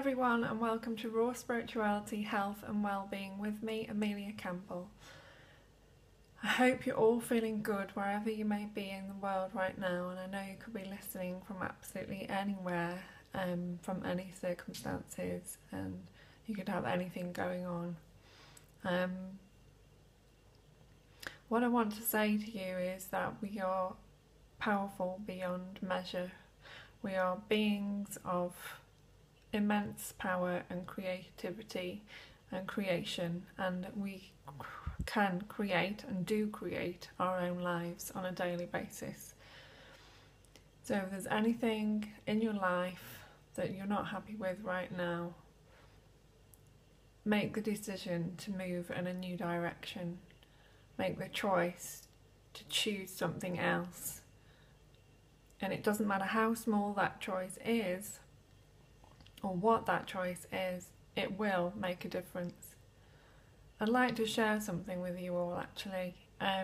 everyone, and welcome to Raw Spirituality, Health and Wellbeing with me, Amelia Campbell. I hope you're all feeling good wherever you may be in the world right now, and I know you could be listening from absolutely anywhere, from any circumstances, and you could have anything going on. What I want to say to you is that we are powerful beyond measure. We are beings of immense power and creativity and creation, and we can create and do create our own lives on a daily basis. So if there's anything in your life that you're not happy with right now, make the decision to move in a new direction. Make the choice to choose something else. And it doesn't matter how small that choice is or what that choice is, it will make a difference. I'd like to share something with you all actually. I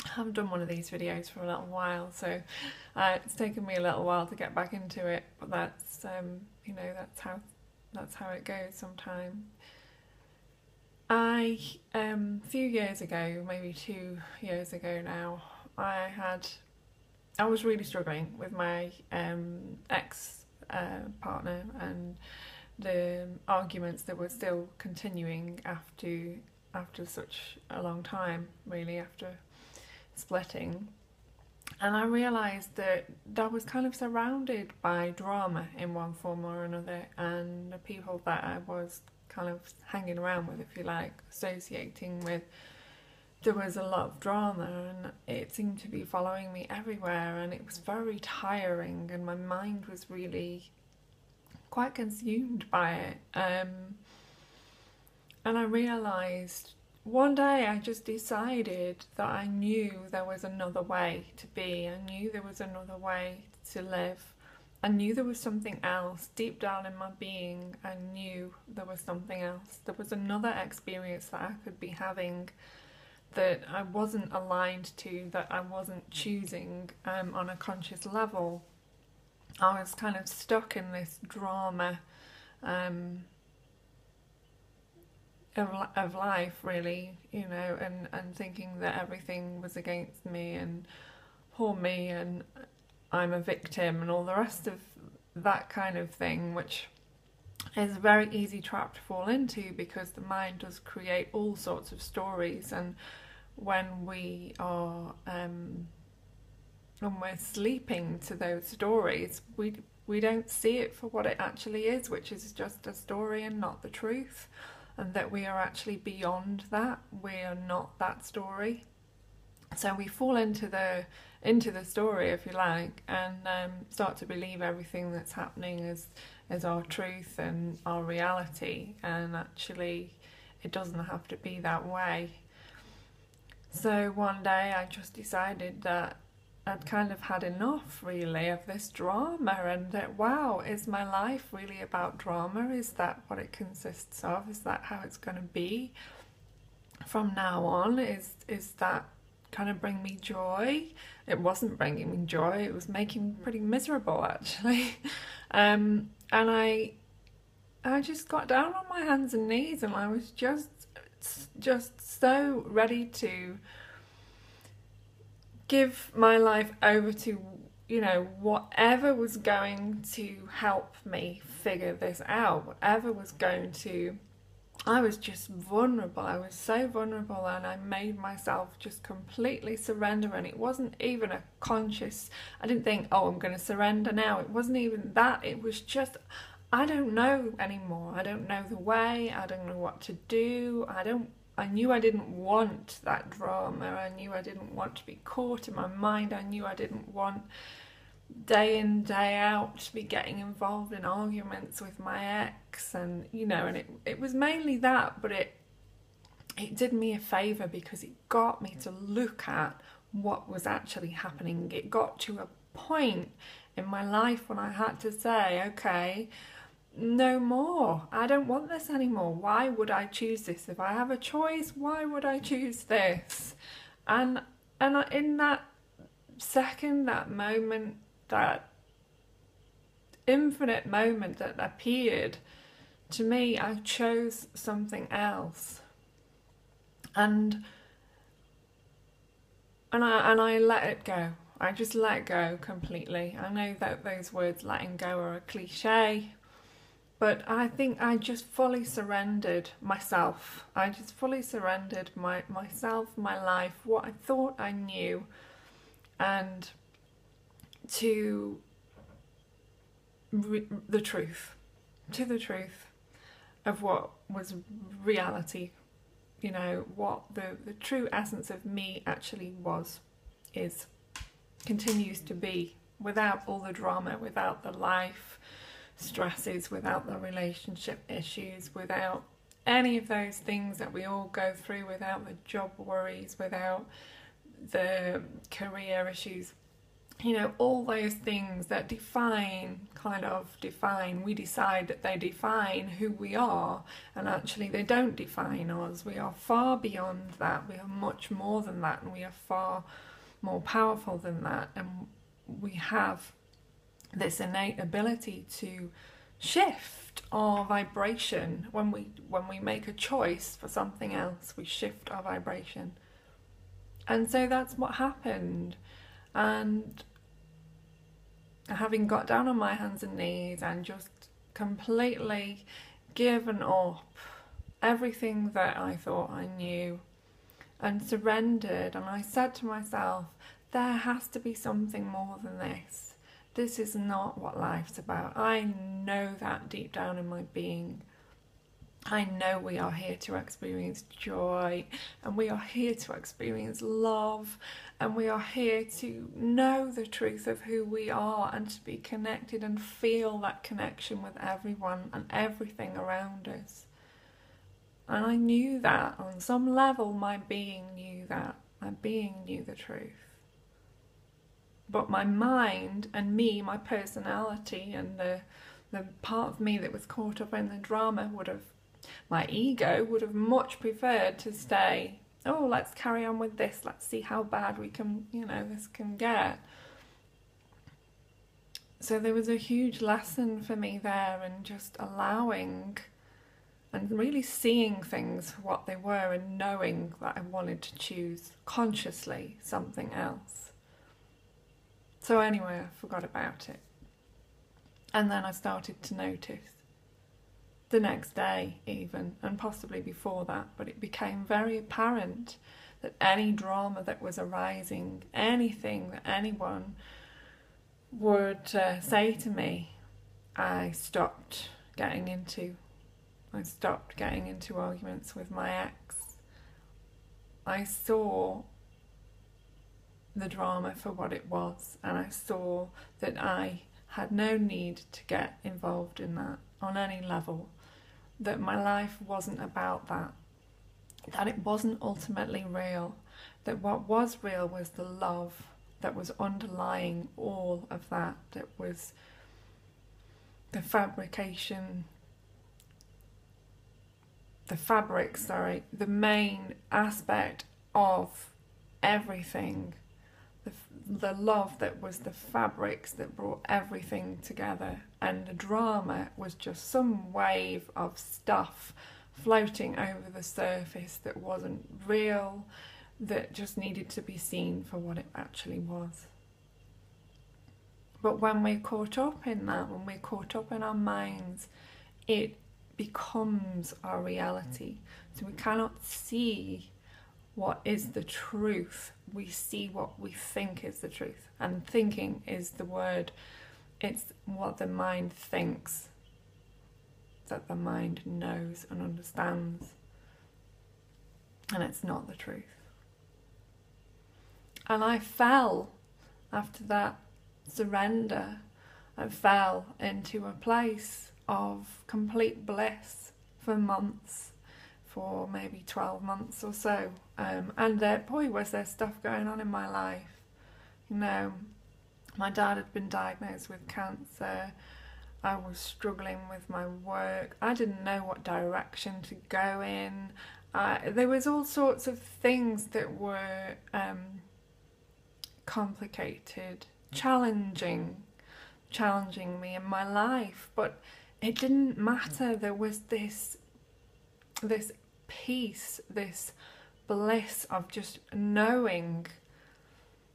haven't done one of these videos for a little while, so it's taken me a little while to get back into it, but that's that's how it goes sometimes. A few years ago, maybe 2 years ago now, I was really struggling with my ex partner, and the arguments that were still continuing after such a long time, really, after splitting. And I realised that I was kind of surrounded by drama in one form or another, and the people that I was kind of hanging around with, if you like, associating with, there was a lot of drama, and it seemed to be following me everywhere, and it was very tiring, and my mind was really quite consumed by it. And I realised one day, I just decided that I knew there was another way to be. I knew there was another way to live. I knew there was something else deep down in my being. I knew there was something else. There was another experience that I could be having that I wasn't aligned to, that I wasn't choosing on a conscious level. I was kind of stuck in this drama of life, really, you know, and thinking that everything was against me and poor me and I'm a victim and all the rest of that kind of thing, which is a very easy trap to fall into because the mind does create all sorts of stories, and when we're sleeping to those stories, we don't see it for what it actually is, which is just a story and not the truth, and that we are actually beyond that. We are not that story. So we fall into the story, if you like, and start to believe everything that's happening is our truth and our reality, and actually it doesn't have to be that way. So one day I just decided that I'd kind of had enough, really, of this drama, and that, wow, is my life really about drama? Is that what it consists of? Is that how it's going to be from now on? Is that kind of bring me joy? It wasn't bringing me joy. It was making me pretty miserable, actually. And I just got down on my hands and knees, and I was just so ready to give my life over to, you know, whatever was going to help me figure this out, whatever was going to... I was just vulnerable. I was so vulnerable, and I made myself just completely surrender, and it wasn't even a conscious... I didn't think, oh, I'm going to surrender now. It wasn't even that. It was just... I don't know anymore. I don't know the way. I don't know what to do. I knew I didn't want that drama. I knew I didn't want to be caught in my mind. I knew I didn't want day in, day out to be getting involved in arguments with my ex, and, you know, and it was mainly that, but it did me a favour because it got me to look at what was actually happening. It got to a point in my life when I had to say, okay, no more. I don't want this anymore. Why would I choose this? If I have a choice, why would I choose this? And in that second, that moment, that infinite moment that appeared to me, I chose something else, and I let it go. I just let go completely. I know that those words, letting go, are a cliche, but I think I just fully surrendered myself. I just fully surrendered myself, my life, what I thought I knew, and to the truth, of what was reality, you know, what the true essence of me actually is, continues to be, without all the drama, without the life stresses, without the relationship issues, without any of those things that we all go through, without the job worries, without the career issues. You know, all those things that we decide that they define who we are, and actually they don't define us. We are far beyond that. We are much more than that, and we are far more powerful than that. And we have this innate ability to shift our vibration. When we make a choice for something else, we shift our vibration. And so that's what happened. And having got down on my hands and knees and just completely given up everything that I thought I knew and surrendered, and I said to myself, there has to be something more than this. This is not what life's about. I know that deep down in my being. I know we are here to experience joy, and we are here to experience love, and we are here to know the truth of who we are, and to be connected and feel that connection with everyone and everything around us. And I knew that on some level. My being knew that. My being knew the truth. But my mind and me, my personality, and the part of me that was caught up in the drama my ego would have much preferred to stay, oh, let's carry on with this, let's see how bad this can get. So there was a huge lesson for me there, and just allowing and really seeing things for what they were, and knowing that I wanted to choose consciously something else. So anyway, I forgot about it. And then I started to notice, the next day even, and possibly before that, but it became very apparent that any drama that was arising, anything that anyone would say to me, I stopped getting into arguments with my ex. I saw the drama for what it was, and I saw that I had no need to get involved in that on any level, that my life wasn't about that it wasn't ultimately real, that what was real was the love that was underlying all of that, that was the main aspect of everything, the love that was the fabrics that brought everything together, and the drama was just some wave of stuff floating over the surface that wasn't real, that just needed to be seen for what it actually was. But when we're caught up in that, when we're caught up in our minds, it becomes our reality. So we cannot see what is the truth. We see what we think is the truth. And thinking is the word. It's what the mind thinks, that the mind knows and understands. And it's not the truth. And I fell, after that surrender, I fell into a place of complete bliss for months, for maybe 12 months or so. And boy, was there stuff going on in my life. You know, my dad had been diagnosed with cancer. I was struggling with my work. I didn't know what direction to go in. There was all sorts of things that were complicated, challenging challenging me in my life, but it didn't matter. There was this peace, this bliss of just knowing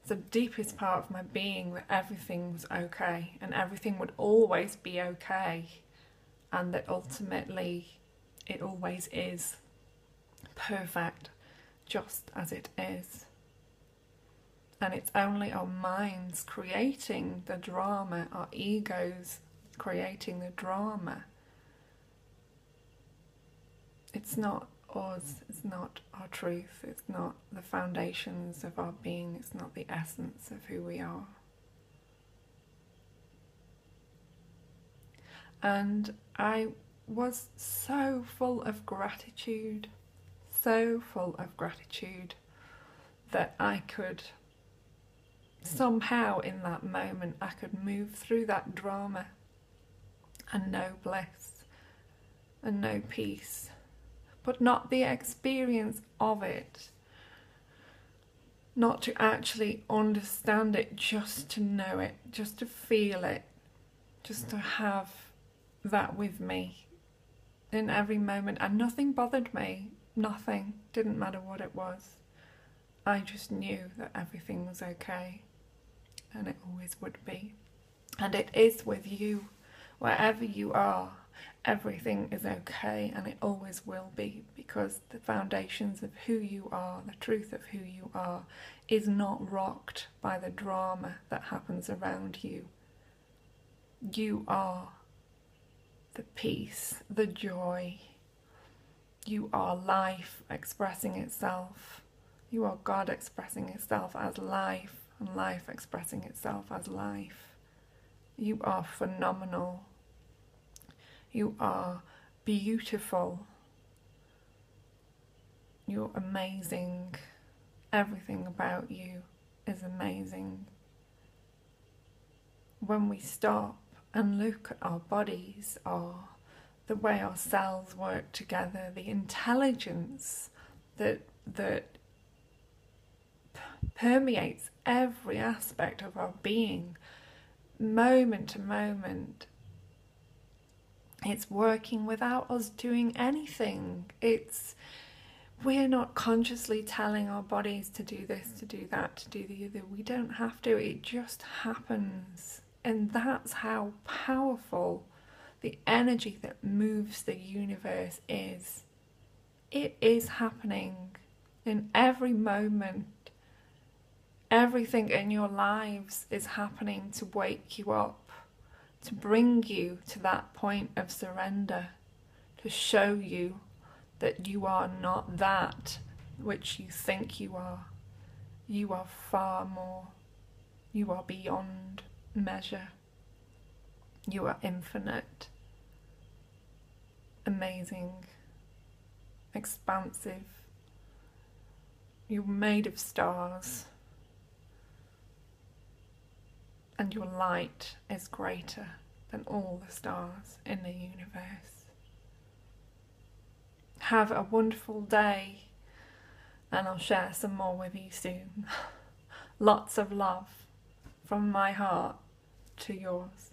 the deepest part of my being that everything was okay and everything would always be okay, and that ultimately it always is perfect just as it is. And it's only our minds creating the drama, our egos creating the drama. It's not us, it's not our truth, it's not the foundations of our being, it's not the essence of who we are. And I was so full of gratitude that I could somehow in that moment I could move through that drama and know bliss and know peace, but not the experience of it, not to actually understand it, just to know it, just to feel it, just to have that with me in every moment. And nothing bothered me, nothing, didn't matter what it was. I just knew that everything was okay, and it always would be. And it is with you. Wherever you are, everything is okay, and it always will be, because the foundations of who you are, the truth of who you are, is not rocked by the drama that happens around you. You are the peace, the joy. You are life expressing itself. You are God expressing itself as life, and life expressing itself as life. You are phenomenal. You are beautiful. You're amazing. Everything about you is amazing. When we stop and look at our bodies, or the way our cells work together, the intelligence that permeates every aspect of our being, moment to moment, it's working without us doing anything. We're not consciously telling our bodies to do this, to do that, to do the other. We don't have to. It just happens. And that's how powerful the energy that moves the universe is. It is happening in every moment. Everything in your lives is happening to wake you up, to bring you to that point of surrender, to show you that you are not that which you think you are. You are far more. You are beyond measure. You are infinite, amazing, expansive. You're made of stars, and your light is greater than all the stars in the universe. Have a wonderful day, and I'll share some more with you soon. Lots of love from my heart to yours.